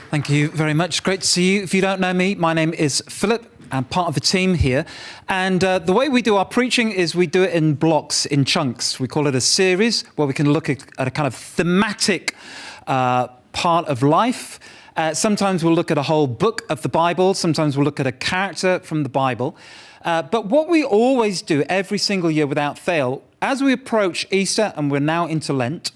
Thank you very much. Great to see you. If you don't know me, my name is Philip. I'm part of the team here. And the way we do our preaching is we do it in blocks, in chunks. We call it a series where we can look at a kind of thematic part of life. Sometimes we'll look at a whole book of the Bible. Sometimes we'll look at a character from the Bible. But what we always do every single year without fail, as we approach Easter, and we're now into Lent,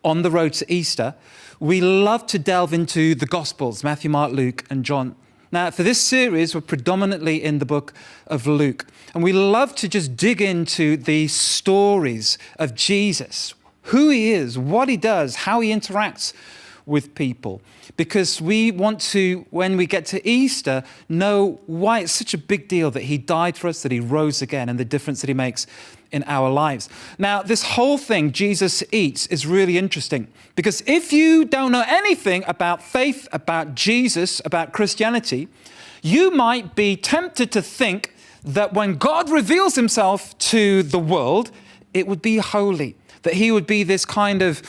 on the road to Easter, we love to delve into the Gospels, Matthew, Mark, Luke, and John. Now, for this series, we're predominantly in the book of Luke. And we love to just dig into the stories of Jesus, who he is, what he does, how he interacts with people. Because we want to, when we get to Easter, know why it's such a big deal that he died for us, that he rose again, and the difference that he makes in our lives. Now, this whole thing, Jesus eats, is really interesting. Because if you don't know anything about faith, about Jesus, about Christianity, you might be tempted to think that when God reveals himself to the world, it would be holy. That he would be this kind of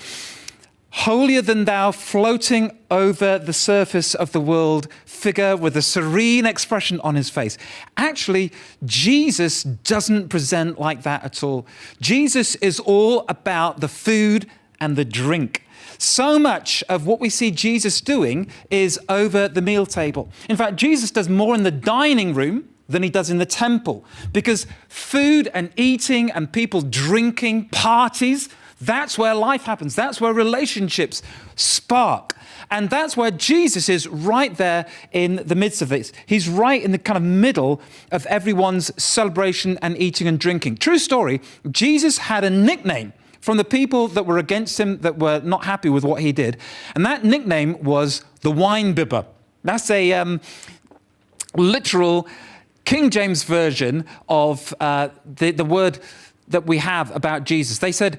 holier than thou, floating over the surface of the world figure with a serene expression on his face. Actually, Jesus doesn't present like that at all. Jesus is all about the food and the drink. So much of what we see Jesus doing is over the meal table. In fact, Jesus does more in the dining room than he does in the temple, because food and eating and people drinking, parties, that's where life happens. That's where relationships spark. And that's where Jesus is, right there in the midst of this. He's right in the kind of middle of everyone's celebration and eating and drinking. True story, Jesus had a nickname from the people that were against him, that were not happy with what he did. And that nickname was the wine bibber. That's a literal King James version of the word that we have about Jesus. They said,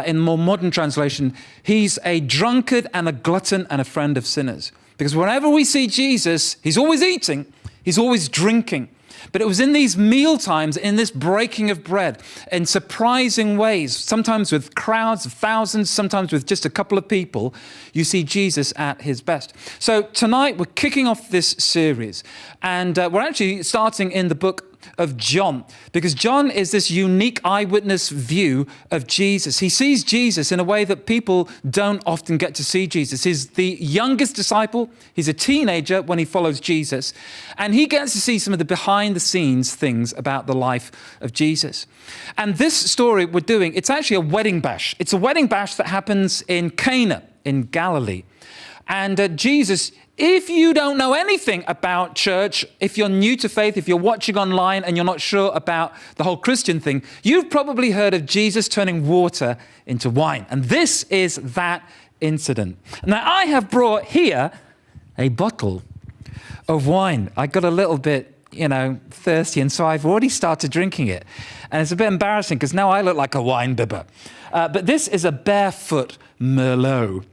in more modern translation, he's a drunkard and a glutton and a friend of sinners. Because whenever we see Jesus, he's always eating, he's always drinking. But it was in these meal times, in this breaking of bread, in surprising ways, sometimes with crowds of thousands, sometimes with just a couple of people, you see Jesus at his best. So tonight we're kicking off this series, and we're actually starting in the book of John, because John is this unique eyewitness view of Jesus. He sees Jesus in a way that people don't often get to see Jesus. He's the youngest disciple. He's a teenager when he follows Jesus, and he gets to see some of the behind the scenes things about the life of Jesus. And this story we're doing, it's actually a wedding bash. It's a wedding bash that happens in Cana in Galilee. And Jesus, if you don't know anything about church, if you're new to faith, if you're watching online and you're not sure about the whole Christian thing, you've probably heard of Jesus turning water into wine. And this is that incident. Now, I have brought here a bottle of wine. I got a little bit, thirsty, and so I've already started drinking it. And it's a bit embarrassing because now I look like a wine bibber. But this is a Barefoot Merlot.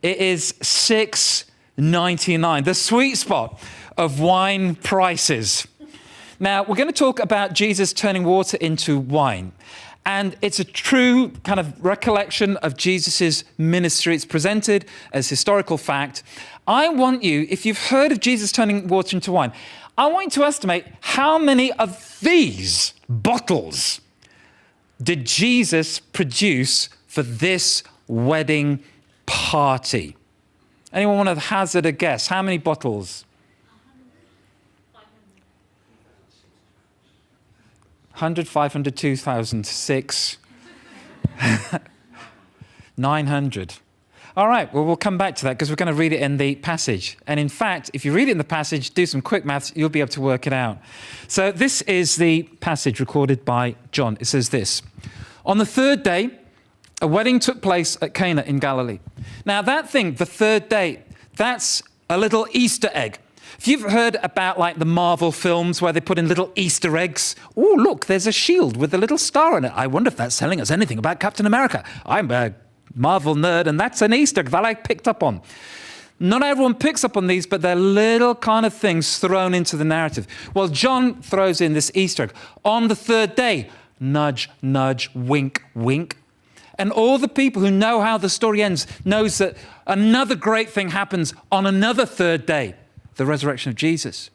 It is $6.99, the sweet spot of wine prices. Now, we're going to talk about Jesus turning water into wine. And it's a true kind of recollection of Jesus's ministry. It's presented as historical fact. I want you, if you've heard of Jesus turning water into wine, I want you to estimate how many of these bottles did Jesus produce for this wedding party. Anyone want to hazard a guess? How many bottles? 100, 500, 2,000, 6, 900. All right, well, we'll come back to that because we're going to read it in the passage. And in fact, if you read it in the passage, do some quick maths, you'll be able to work it out. So this is the passage recorded by John. It says this: on the third day, A wedding took place at Cana in Galilee. Now that thing, the third day, that's a little Easter egg. If you've heard about like the Marvel films where they put in little Easter eggs, oh, look, there's a shield with a little star in it. I wonder if that's telling us anything about Captain America. I'm a Marvel nerd, and that's an Easter egg that I picked up on. Not everyone picks up on these, but they're little kind of things thrown into the narrative. Well, John throws in this Easter egg. On the third day, nudge, nudge, wink, wink. And all the people who know how the story ends knows that another great thing happens on another third day, the resurrection of Jesus.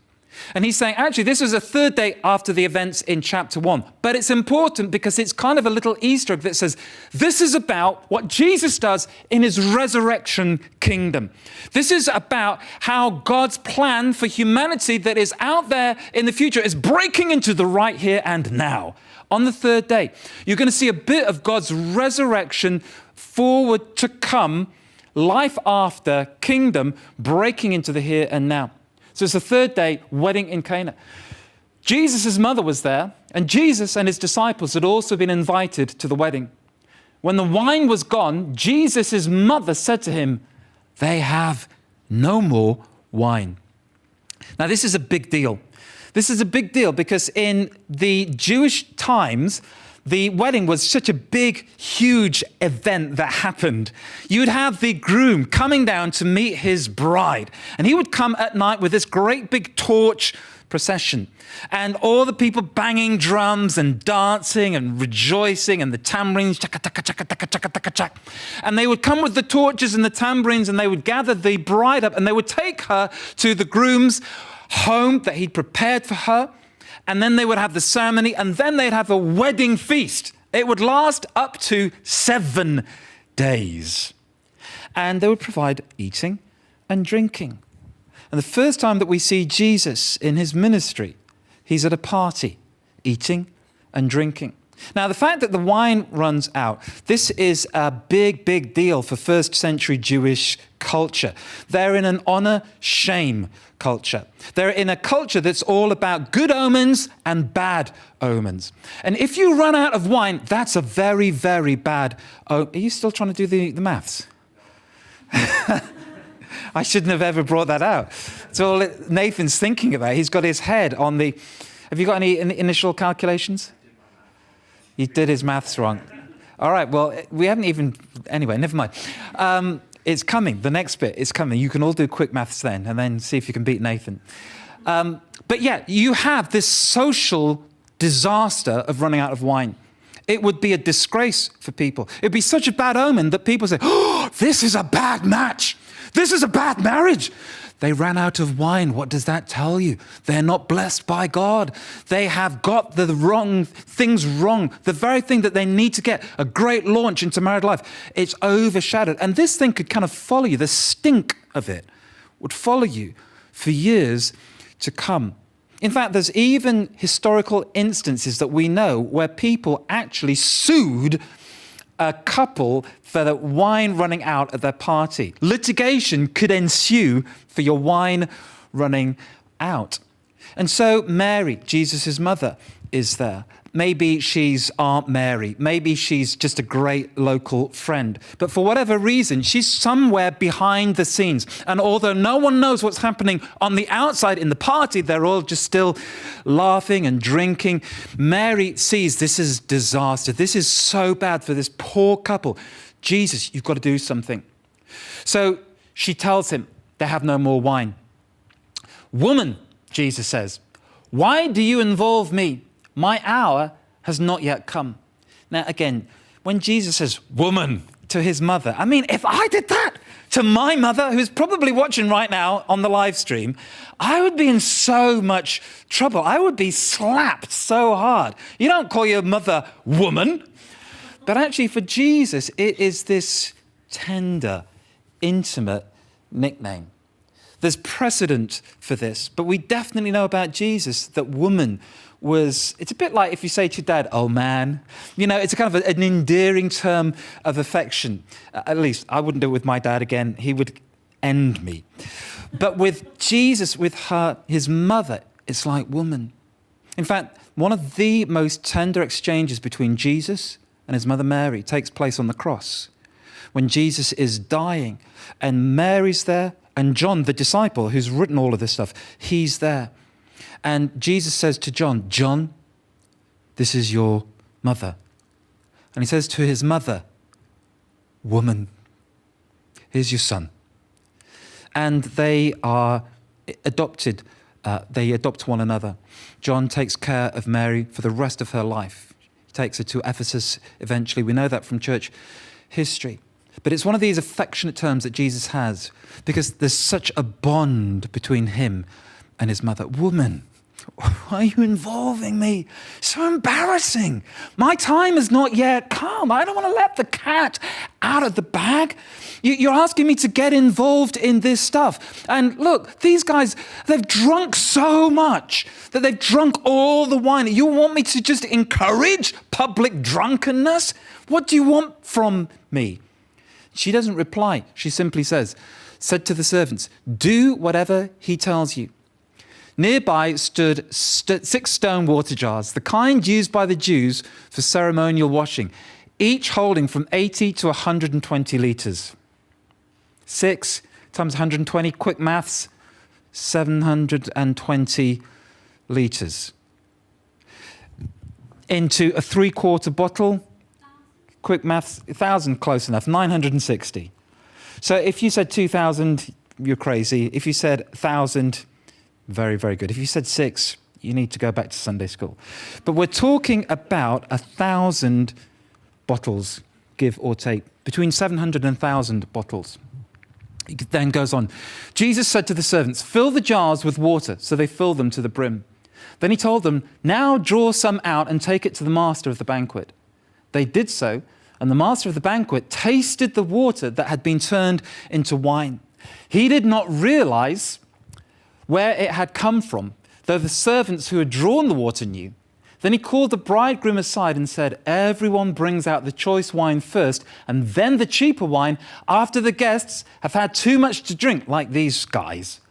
And he's saying, actually, this was a third day after the events in chapter 1. But it's important because it's kind of a little Easter egg that says, this is about what Jesus does in his resurrection kingdom. This is about how God's plan for humanity that is out there in the future is breaking into the right here and now. On the third day, you're going to see a bit of God's resurrection forward to come, life after, kingdom breaking into the here and now. So it's the third day, wedding in Cana. Jesus' mother was there, and Jesus and his disciples had also been invited to the wedding. When the wine was gone, Jesus' mother said to him, "They have no more wine." Now, this is a big deal. This is a big deal because in the Jewish times, the wedding was such a big, huge event that happened. You would have the groom coming down to meet his bride, and he would come at night with this great big torch procession, and all the people banging drums and dancing and rejoicing, and the tambourines, chaka, chaka, chaka, chaka, chaka, chaka, chaka. And they would come with the torches and the tambourines, and they would gather the bride up, and they would take her to the groom's home that he'd prepared for her. And then they would have the ceremony, and then they'd have a wedding feast. It would last up to 7 days. And they would provide eating and drinking. And the first time that we see Jesus in his ministry, he's at a party, eating and drinking. Now, the fact that the wine runs out, this is a big, big deal for first century Jewish culture. They're in an honor-shame culture. They're in a culture that's all about good omens and bad omens. And if you run out of wine, that's a very, very bad omen. Are you still trying to do the maths? I shouldn't have ever brought that out. It's all Nathan's thinking about. He's got his head on the... Have you got any initial calculations? He did his maths wrong. All right, well, we haven't even... Anyway, never mind. It's coming. The next bit is coming. You can all do quick maths then, and then see if you can beat Nathan. But yeah, you have this social disaster of running out of wine. It would be a disgrace for people. It would be such a bad omen that people say, "Oh, this is a bad match. This is a bad marriage." They ran out of wine. What does that tell you? They're not blessed by God. They have got the wrong things wrong. The very thing that they need to get, a great launch into married life, it's overshadowed. And this thing could kind of follow you. The stink of it would follow you for years to come. In fact, there's even historical instances that we know where people actually sued a couple for the wine running out at their party. Litigation could ensue for your wine running out. And so Mary, Jesus' mother, is there. Maybe she's Aunt Mary. Maybe she's just a great local friend. But for whatever reason, she's somewhere behind the scenes. And although no one knows what's happening on the outside in the party, they're all just still laughing and drinking. Mary sees this is disaster. This is so bad for this poor couple. Jesus, you've got to do something. So she tells him they have no more wine. "Woman," Jesus says, "why do you involve me? My hour has not yet come." Now, again, when Jesus says "woman" to his mother, I mean, if I did that to my mother, who's probably watching right now on the live stream, I would be in so much trouble. I would be slapped so hard. You don't call your mother woman. But actually, for Jesus, it is this tender, intimate nickname. There's precedent for this, but we definitely know about Jesus that woman was, it's a bit like if you say to your dad, "oh man," you know, it's a kind of an endearing term of affection. At least I wouldn't do it with my dad again. He would end me. But with Jesus, with his mother, it's like woman. In fact, one of the most tender exchanges between Jesus and his mother Mary takes place on the cross. When Jesus is dying and Mary's there, and John, the disciple who's written all of this stuff, he's there. And Jesus says to John, John, this is your mother. And he says to his mother, woman, here's your son. And they are adopted. They adopt one another. John takes care of Mary for the rest of her life. He takes her to Ephesus eventually. We know that from church history. But it's one of these affectionate terms that Jesus has because there's such a bond between him and his mother. Woman, why are you involving me? So embarrassing. My time has not yet come. I don't want to let the cat out of the bag. You're asking me to get involved in this stuff. And look, these guys, they've drunk so much that they've drunk all the wine. You want me to just encourage public drunkenness? What do you want from me? She doesn't reply. She simply said to the servants, do whatever he tells you. Nearby stood 6 stone water jars, the kind used by the Jews for ceremonial washing, each holding from 80 to 120 litres. 6 times 120, quick maths, 720 litres. Into a 3/4 bottle, quick maths, 1,000, close enough, 960. So if you said 2,000, you're crazy. If you said 1,000, very, very good. If you said 6, you need to go back to Sunday school. But we're talking about 1,000 bottles, give or take, between 700 and 1,000 bottles. It then goes on. Jesus said to the servants, fill the jars with water. So they filled them to the brim. Then he told them, now draw some out and take it to the master of the banquet. They did so, and the master of the banquet tasted the water that had been turned into wine. He did not realize where it had come from, though the servants who had drawn the water knew. Then he called the bridegroom aside and said, everyone brings out the choice wine first, and then the cheaper wine after the guests have had too much to drink, like these guys.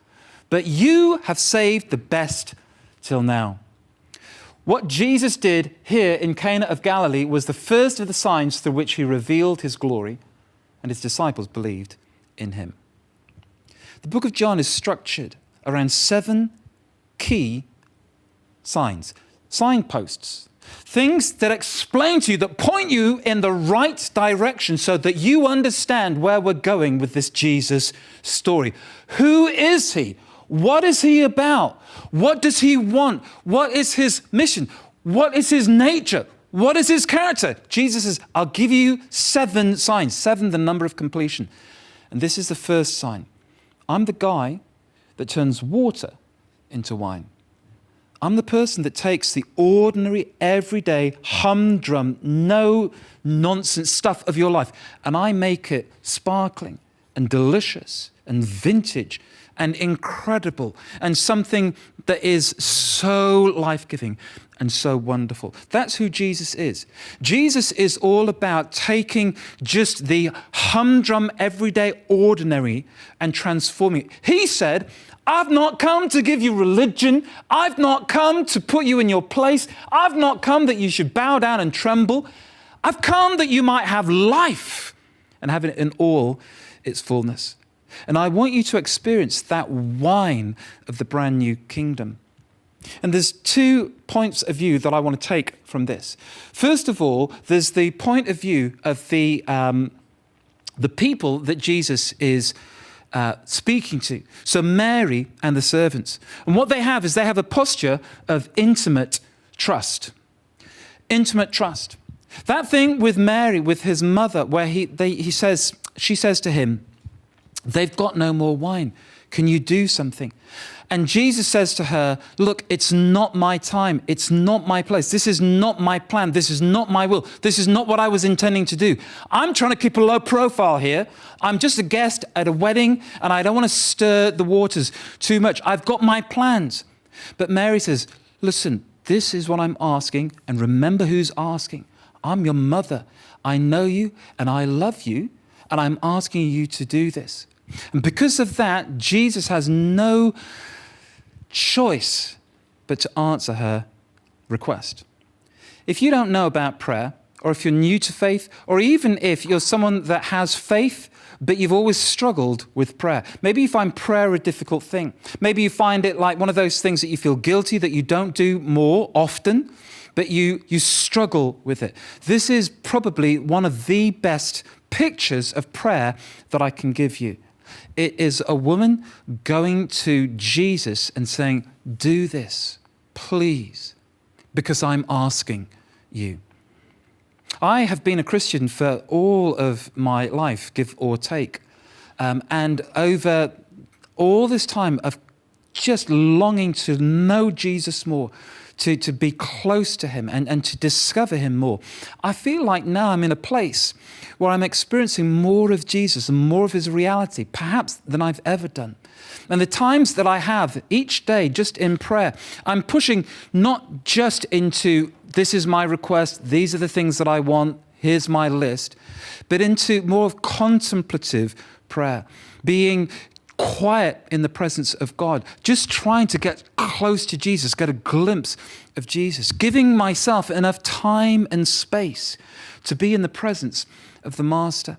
But you have saved the best till now. What Jesus did here in Cana of Galilee was the first of the signs through which he revealed his glory, and his disciples believed in him. The book of John is structured around 7 key signs, signposts, things that explain to you, that point you in the right direction so that you understand where we're going with this Jesus story. Who is he? What is he about? What does he want? What is his mission? What is his nature? What is his character? Jesus says, I'll give you 7 signs, 7 the number of completion. And this is the first sign. I'm the guy that turns water into wine. I'm the person that takes the ordinary, everyday, humdrum, no nonsense stuff of your life, and I make it sparkling and delicious and vintage and incredible and something that is so life-giving and so wonderful. That's who Jesus is. Jesus is all about taking just the humdrum, everyday, ordinary and transforming it. He said, I've not come to give you religion. I've not come to put you in your place. I've not come that you should bow down and tremble. I've come that you might have life and have it in all its fullness. And I want you to experience that wine of the brand new kingdom. And there's 2 points of view that I want to take from this. First of all, there's the point of view of the people that Jesus is speaking to. So Mary and the servants. And what they have is they have a posture of intimate trust. Intimate trust. That thing with Mary, with his mother, where she says to him, they've got no more wine. Can you do something? And Jesus says to her, look, it's not my time. It's not my place. This is not my plan. This is not my will. This is not what I was intending to do. I'm trying to keep a low profile here. I'm just a guest at a wedding, and I don't want to stir the waters too much. I've got my plans. But Mary says, listen, this is what I'm asking, and remember who's asking. I'm your mother. I know you, and I love you, and I'm asking you to do this. And because of that, Jesus has no choice but to answer her request. If you don't know about prayer, or if you're new to faith, or even if you're someone that has faith, but you've always struggled with prayer. Maybe you find prayer a difficult thing. Maybe you find it like one of those things that you feel guilty that you don't do more often, but you struggle with it. This is probably one of the best pictures of prayer that I can give you. It is a woman going to Jesus and saying, do this, please, because I'm asking you. I have been a Christian for all of my life, give or take. And over all this time of just longing to know Jesus more, to be close to him and to discover him more, I feel like now I'm in a place where I'm experiencing more of Jesus and more of his reality, perhaps than I've ever done. And the times that I have each day just in prayer, I'm pushing not just into this is my request, these are the things that I want, here's my list, but into more of contemplative prayer, being quiet in the presence of God, just trying to get close to Jesus, get a glimpse of Jesus, giving myself enough time and space to be in the presence of the Master.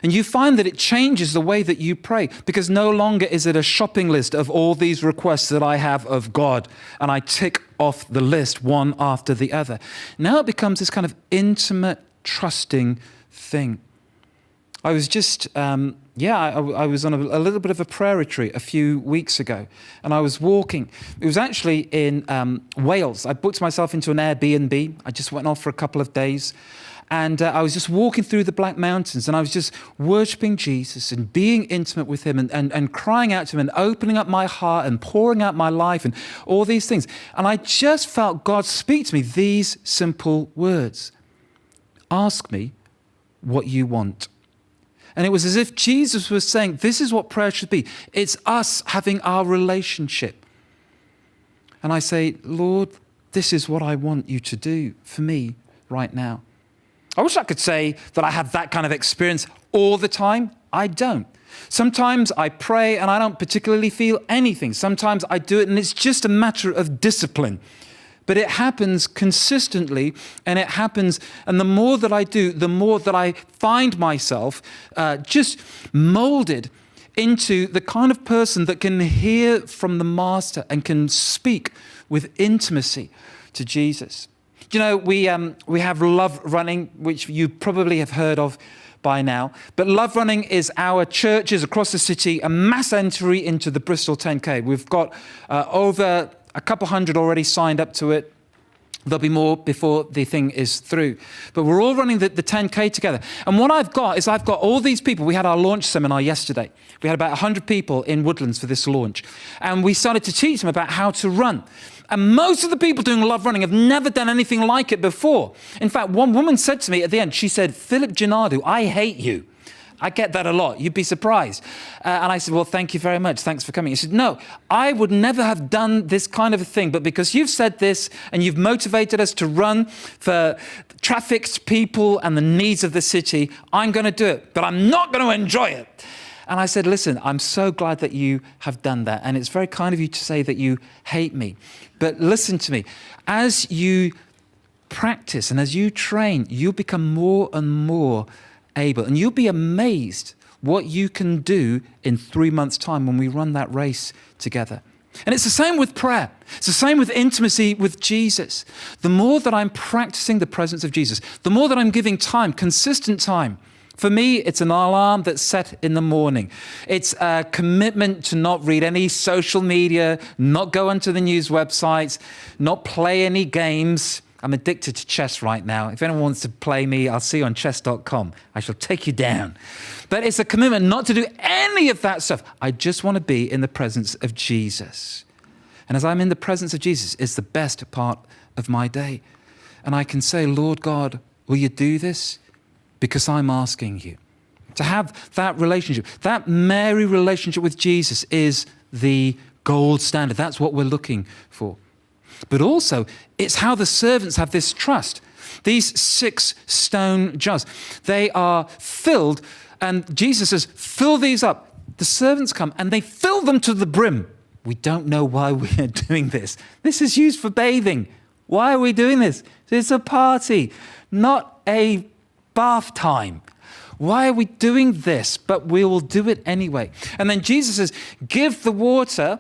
And you find that it changes the way that you pray, because no longer is it a shopping list of all these requests that I have of God, and I tick off the list one after the other. Now it becomes this kind of intimate, trusting thing. I was just, I was on a little bit of a prayer retreat a few weeks ago, and I was walking. It was actually in Wales. I booked myself into an Airbnb. I just went off for a couple of days, and I was just walking through the Black Mountains, and I was just worshiping Jesus and being intimate with him and crying out to him and opening up my heart and pouring out my life and all these things. And I just felt God speak to me these simple words: ask me what you want. And it was as if Jesus was saying, this is what prayer should be. It's us having our relationship. And I say, Lord, this is what I want you to do for me right now. I wish I could say that I have that kind of experience all the time. I don't. Sometimes I pray and I don't particularly feel anything. Sometimes I do it and it's just a matter of discipline. But it happens consistently, and it happens, and the more that I do, the more that I find myself just molded into the kind of person that can hear from the Master and can speak with intimacy to Jesus. You know, we have Love Running, which you probably have heard of by now. But Love Running is our churches across the city, a mass entry into the Bristol 10K. We've got over a couple hundred already signed up to it. There'll be more before the thing is through. But we're all running the 10K together. And what I've got all these people. We had our launch seminar yesterday. We had about 100 people in Woodlands for this launch. And we started to teach them about how to run. And most of the people doing Love Running have never done anything like it before. In fact, one woman said to me at the end, she said, "Philip Gennaro, I hate you." I get that a lot. You'd be surprised. And I said, well, thank you very much. Thanks for coming. He said, no, I would never have done this kind of a thing, but because you've said this and you've motivated us to run for trafficked people and the needs of the city, I'm going to do it, but I'm not going to enjoy it. And I said, listen, I'm so glad that you have done that. And it's very kind of you to say that you hate me. But listen to me. As you practice and as you train, you'll become more and more able. And you'll be amazed what you can do in 3 months' time when we run that race together. And it's the same with prayer. It's the same with intimacy with Jesus. The more that I'm practicing the presence of Jesus, the more that I'm giving time, consistent time. For me, it's an alarm that's set in the morning. It's a commitment to not read any social media, not go onto the news websites, not play any games. I'm addicted to chess right now. If anyone wants to play me, I'll see you on chess.com. I shall take you down. But it's a commitment not to do any of that stuff. I just want to be in the presence of Jesus. And as I'm in the presence of Jesus, it's the best part of my day. And I can say, Lord God, will you do this? Because I'm asking you. To have that relationship, that Mary relationship with Jesus is the gold standard. That's what we're looking for. But also, it's how the servants have this trust. These 6 stone jars, they are filled, and Jesus says, fill these up. The servants come, and they fill them to the brim. We don't know why we are doing this. This is used for bathing. Why are we doing this? It's a party. Not a bath time. Why are we doing this? But we will do it anyway. And then Jesus says, give the water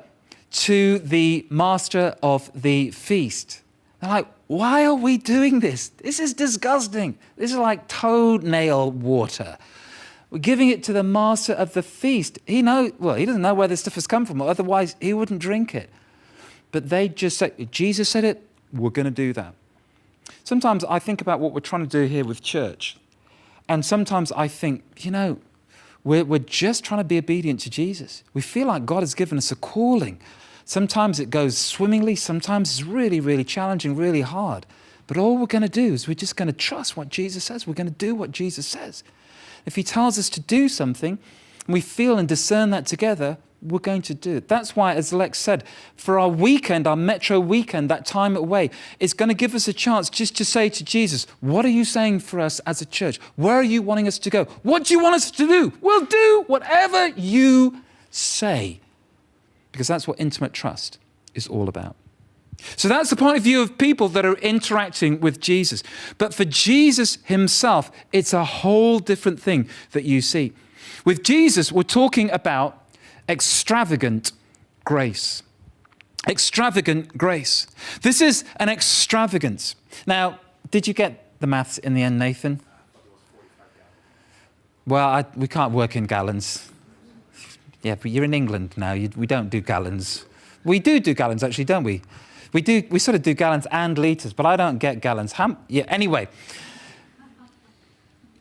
to the master of the feast. They're like, why are we doing this? This is disgusting. This is like toenail water. We're giving it to the master of the feast. He doesn't know where this stuff has come from, otherwise he wouldn't drink it. But they just say, Jesus said it, we're going to do that. Sometimes I think about what we're trying to do here with church. And sometimes I think, we're just trying to be obedient to Jesus. We feel like God has given us a calling. Sometimes it goes swimmingly. Sometimes it's really, really challenging, really hard. But all we're going to do is we're just going to trust what Jesus says. We're going to do what Jesus says. If he tells us to do something, and we feel and discern that together, we're going to do it. That's why, as Lex said, for our weekend, our Metro weekend, that time away, it's going to give us a chance just to say to Jesus, what are you saying for us as a church? Where are you wanting us to go? What do you want us to do? We'll do whatever you say. Because that's what intimate trust is all about. So that's the point of view of people that are interacting with Jesus. But for Jesus himself, it's a whole different thing that you see. With Jesus, we're talking about extravagant grace. Extravagant grace. This is an extravagance. Now, did you get the maths in the end, Nathan? Well, we can't work in gallons. Yeah, but you're in England now. We don't do gallons. We do gallons, actually, don't we? We sort of do gallons and litres, but I don't get gallons. Anyway.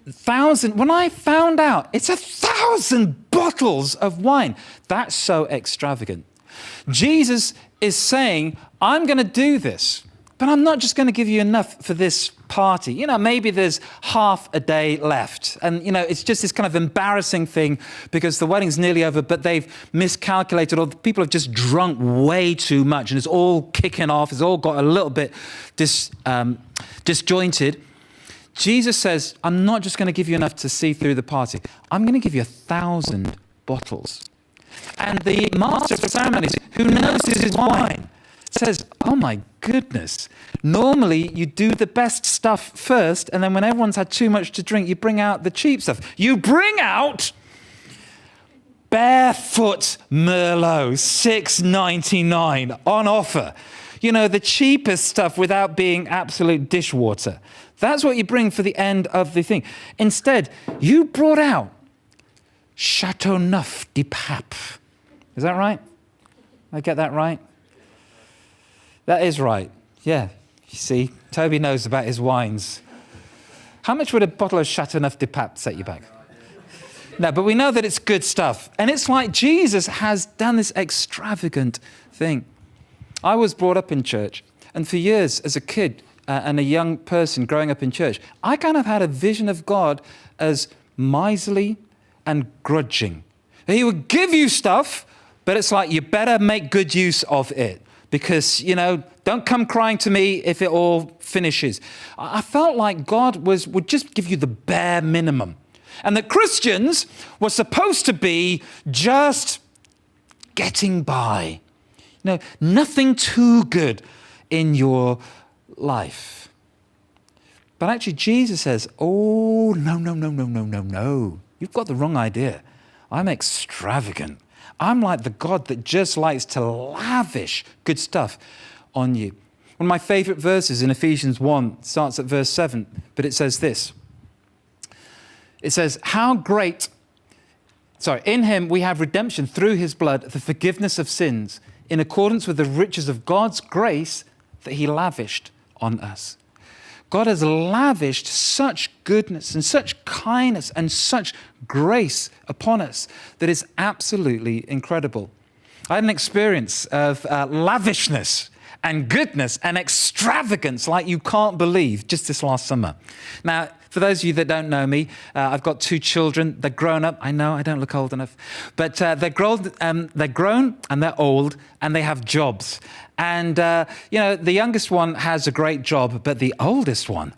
1,000, when I found out it's 1,000 bottles of wine, that's so extravagant. Jesus is saying, I'm going to do this, but I'm not just going to give you enough for this party. Maybe there's half a day left. And, it's just this kind of embarrassing thing because the wedding's nearly over, but they've miscalculated or the people have just drunk way too much and it's all kicking off. It's all got a little bit disjointed. Jesus says, I'm not just going to give you enough to see through the party. I'm going to give you 1,000 bottles. And the master of the ceremonies, who knows this is wine, says, oh my goodness. Normally you do the best stuff first, and then when everyone's had too much to drink, you bring out the cheap stuff. You bring out Barefoot Merlot, $6.99 on offer. The cheapest stuff without being absolute dishwater. That's what you bring for the end of the thing. Instead, you brought out Chateauneuf de Pape. Is that right? I get that right? That is right. Yeah. You see, Toby knows about his wines. How much would a bottle of Chateauneuf de Pape set you back? No, but we know that it's good stuff. And it's like Jesus has done this extravagant thing. I was brought up in church, and for years as a kid and a young person growing up in church, I kind of had a vision of God as miserly and grudging. He would give you stuff, but it's like you better make good use of it because, don't come crying to me if it all finishes. I felt like God would just give you the bare minimum, and that Christians were supposed to be just getting by. Nothing too good in your life. But actually Jesus says, oh, no. You've got the wrong idea. I'm extravagant. I'm like the God that just likes to lavish good stuff on you. One of my favorite verses in Ephesians 1 starts at verse 7, but it says this. It says, in him we have redemption through his blood, the forgiveness of sins, in accordance with the riches of God's grace that he lavished on us. God has lavished such goodness and such kindness and such grace upon us that is absolutely incredible. I had an experience of lavishness and goodness and extravagance like you can't believe just this last summer. Now, for those of you that don't know me, I've got 2 children. They're grown up. I know I don't look old enough, but they're grown and they're old and they have jobs. And the youngest one has a great job, but the oldest one,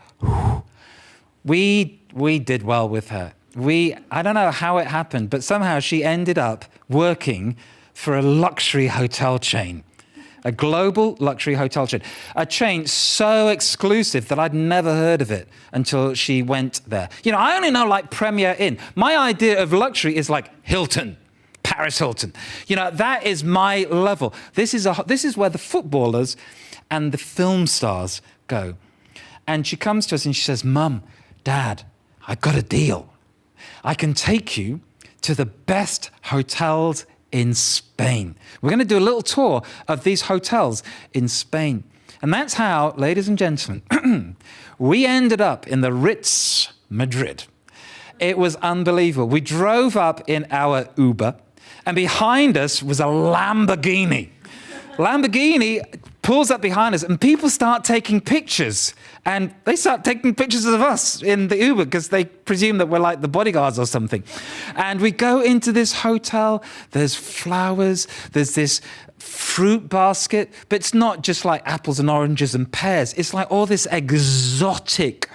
we did well with her. I don't know how it happened, but somehow she ended up working for a luxury hotel chain. a global luxury hotel chain, a chain so exclusive that I'd never heard of it until she went there. You know, I only know like Premier Inn. My idea of luxury is like Hilton, Paris Hilton. You know, that is my level. This is where the footballers and the film stars go. And she comes to us and she says, Mum, Dad, I got a deal. I can take you to the best hotels in Spain. We're going to do a little tour of these hotels in Spain. And that's how, ladies and gentlemen, we ended up in the Ritz Madrid. It was unbelievable. We drove up in our Uber, and behind us was a Lamborghini. Lamborghini pulls up behind us, and people start taking pictures. And they start taking pictures of us in the Uber because they presume that we're like the bodyguards or something. And we go into this hotel. There's flowers. There's this fruit basket. But it's not just like apples and oranges and pears. It's like all this exotic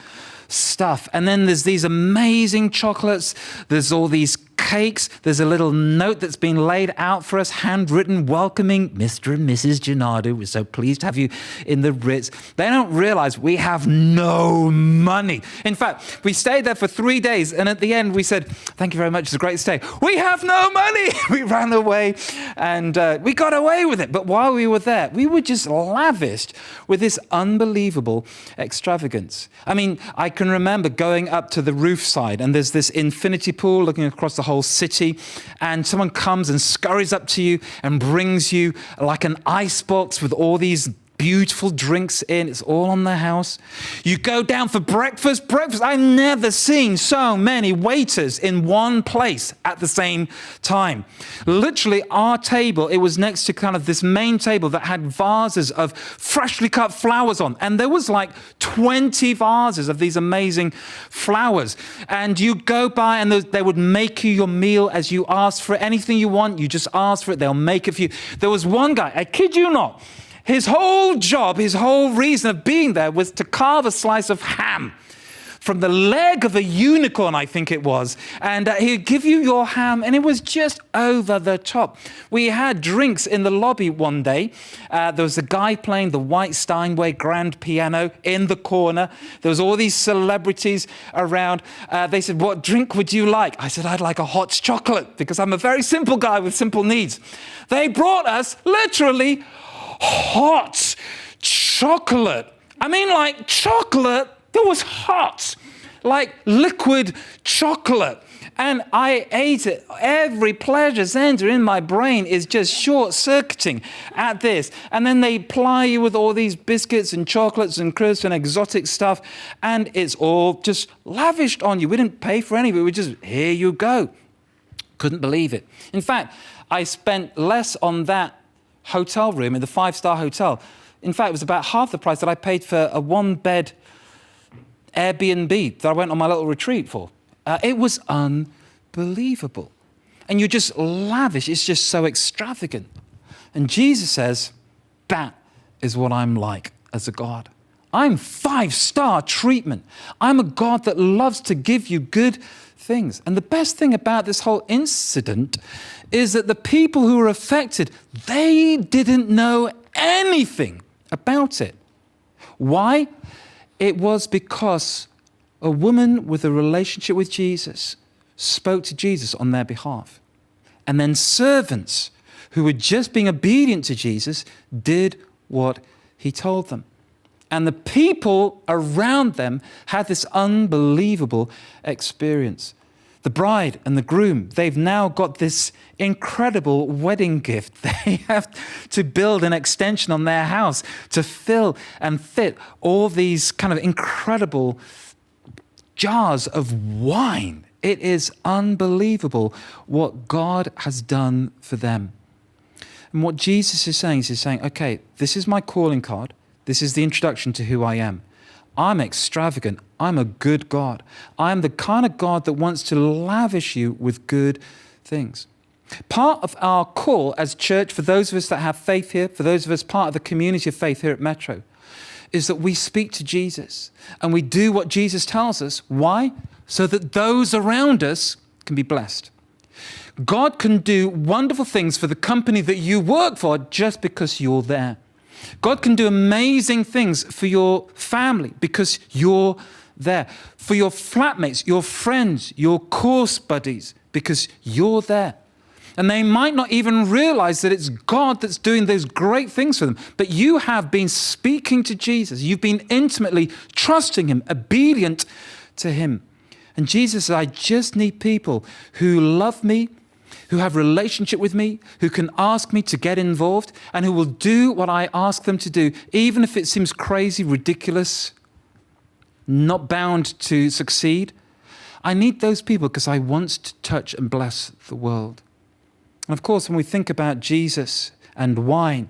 stuff. And then there's these amazing chocolates. There's all these cakes. There's a little note that's been laid out for us, handwritten, welcoming Mr. and Mrs. Gennaro. We're so pleased to have you in the Ritz. They don't realize we have no money. In fact, we stayed there for 3 days, and at the end we said, thank you very much, it's a great stay. We have no money. We ran away, and we got away with it. But while we were there, we were just lavished with this unbelievable extravagance. I mean, I can remember going up to the roof side, and there's this infinity pool looking across the whole city, and someone comes and scurries up to you and brings you like an ice box with all these beautiful drinks in. It's all on the house. You go down for breakfast. I've never seen so many waiters in one place at the same time. Literally, our table, it was next to kind of this main table that had vases of freshly cut flowers on. And there was like 20 vases of these amazing flowers. And you go by and they would make you your meal as you ask for it. Anything you want, you just ask for it. They'll make it for you. There was one guy, I kid you not, his whole job, his whole reason of being there was to carve a slice of ham from the leg of a unicorn, I think it was. And he'd give you your ham, and it was just over the top. We had drinks in the lobby one day. There was a guy playing the white Steinway grand piano in the corner. There was all these celebrities around. They said, what drink would you like? I said, I'd like a hot chocolate, because I'm a very simple guy with simple needs. They brought us literally hot chocolate. I mean, like chocolate that was hot, like liquid chocolate. And I ate it. Every pleasure center in my brain is just short-circuiting at this. And then they ply you with all these biscuits and chocolates and crisps and exotic stuff, and it's all just lavished on you. We didn't pay for any of it. We just, here you go. Couldn't believe it. In fact, I spent less on that hotel room in the 5-star hotel. In fact, it was about half the price that I paid for a 1-bed Airbnb that I went on my little retreat for. It was unbelievable. And you're just lavish. It's just so extravagant. And Jesus says, that is what I'm like as a God. I'm 5-star treatment. I'm a God that loves to give you good things. And the best thing about this whole incident is that the people who were affected, they didn't know anything about it. Why? It was because a woman with a relationship with Jesus spoke to Jesus on their behalf. And then servants who were just being obedient to Jesus did what he told them. And the people around them had this unbelievable experience. The bride and the groom, they've now got this incredible wedding gift. They have to build an extension on their house to fill and fit all these kind of incredible jars of wine. It is unbelievable what God has done for them. And what Jesus is saying okay, this is my calling card. This is the introduction to who I am. I'm extravagant. I'm a good God. I'm the kind of God that wants to lavish you with good things. Part of our call as church, for those of us that have faith here, for those of us part of the community of faith here at Metro, is that we speak to Jesus and we do what Jesus tells us. Why? So that those around us can be blessed. God can do wonderful things for the company that you work for just because you're there. God can do amazing things for your family because you're there. For your flatmates, your friends, your course buddies, because you're there. And they might not even realize that it's God that's doing those great things for them. But you have been speaking to Jesus. You've been intimately trusting him, obedient to him. And Jesus says, I just need people who love me, who have relationship with me, who can ask me to get involved, and who will do what I ask them to do, even if it seems crazy, ridiculous, not bound to succeed. I need those people because I want to touch and bless the world. And of course, when we think about Jesus and wine,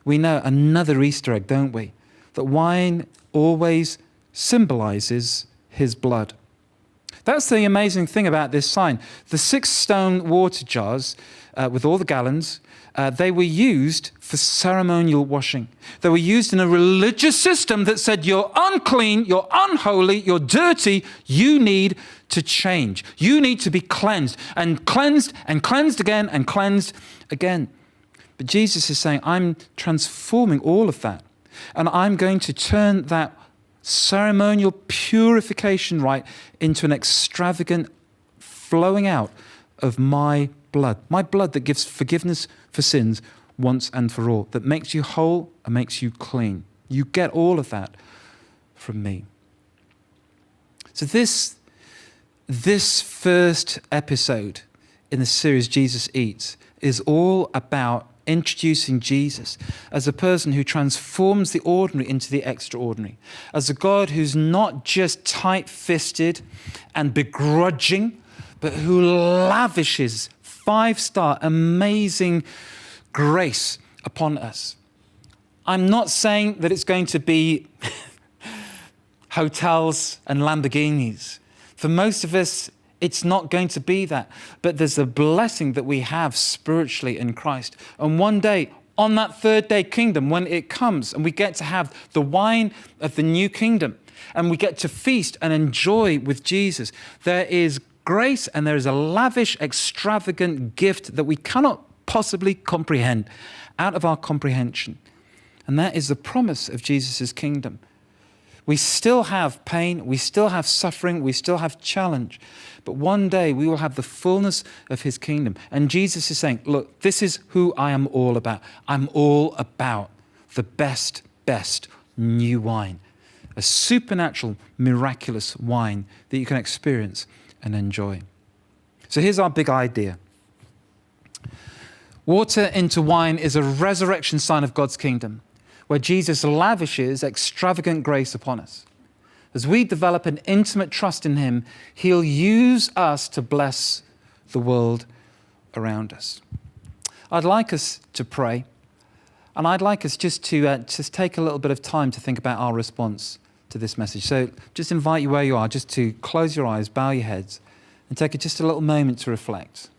we know another Easter egg, don't we? That wine always symbolizes his blood. That's the amazing thing about this sign. The 6 stone water jars with all the gallons, they were used for ceremonial washing. They were used in a religious system that said you're unclean, you're unholy, you're dirty, you need to change. You need to be cleansed and cleansed and cleansed again and cleansed again. But Jesus is saying, I'm transforming all of that, and I'm going to turn that ceremonial purification rite into an extravagant flowing out of my blood that gives forgiveness for sins once and for all, that makes you whole and makes you clean. You get all of that from me. So this first episode in the series Jesus Eats is all about introducing Jesus as a person who transforms the ordinary into the extraordinary, as a God who's not just tight-fisted and begrudging, but who lavishes 5-star amazing grace upon us. I'm not saying that it's going to be hotels and Lamborghinis. For most of us, it's not going to be that. But there's a blessing that we have spiritually in Christ. And one day, on that third day kingdom, when it comes and we get to have the wine of the new kingdom and we get to feast and enjoy with Jesus, there is grace and there is a lavish, extravagant gift that we cannot possibly comprehend out of our comprehension. And that is the promise of Jesus' kingdom. We still have pain, we still have suffering, we still have challenge. But one day we will have the fullness of his kingdom. And Jesus is saying, look, this is who I am all about. I'm all about the best new wine. A supernatural, miraculous wine that you can experience and enjoy. So here's our big idea. Water into wine is a resurrection sign of God's kingdom, where Jesus lavishes extravagant grace upon us. As we develop an intimate trust in him, he'll use us to bless the world around us. I'd like us to pray, and I'd like us just to take a little bit of time to think about our response to this message. So just invite you where you are, just to close your eyes, bow your heads, and take just a little moment to reflect.